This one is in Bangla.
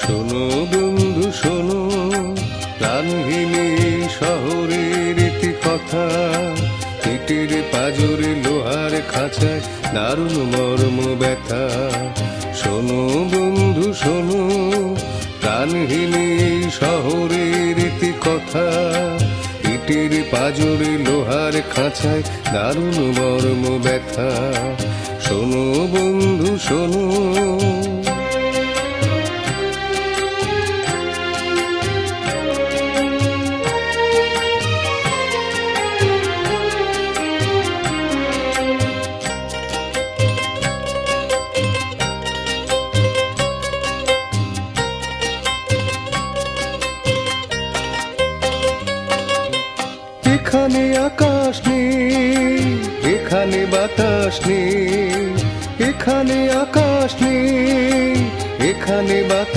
শোনো বন্ধু শোনো, প্রাণহীনী শহরের ইতি কথা, ইটের পাজরে লোহার খাঁচায় দারুণ মর্ম ব্যথা। শোনো বন্ধু শোনো, প্রাণহীনী শহরের ইতি কথা, ইটের পাজরে লোহার খাঁচায় দারুণ মর্ম ব্যথা। শোনো বন্ধু শোনো। এখানে আকাশ নেই, এখানে বাতাস নেই, এখানে আকাশ নেই, এখানে বাতাস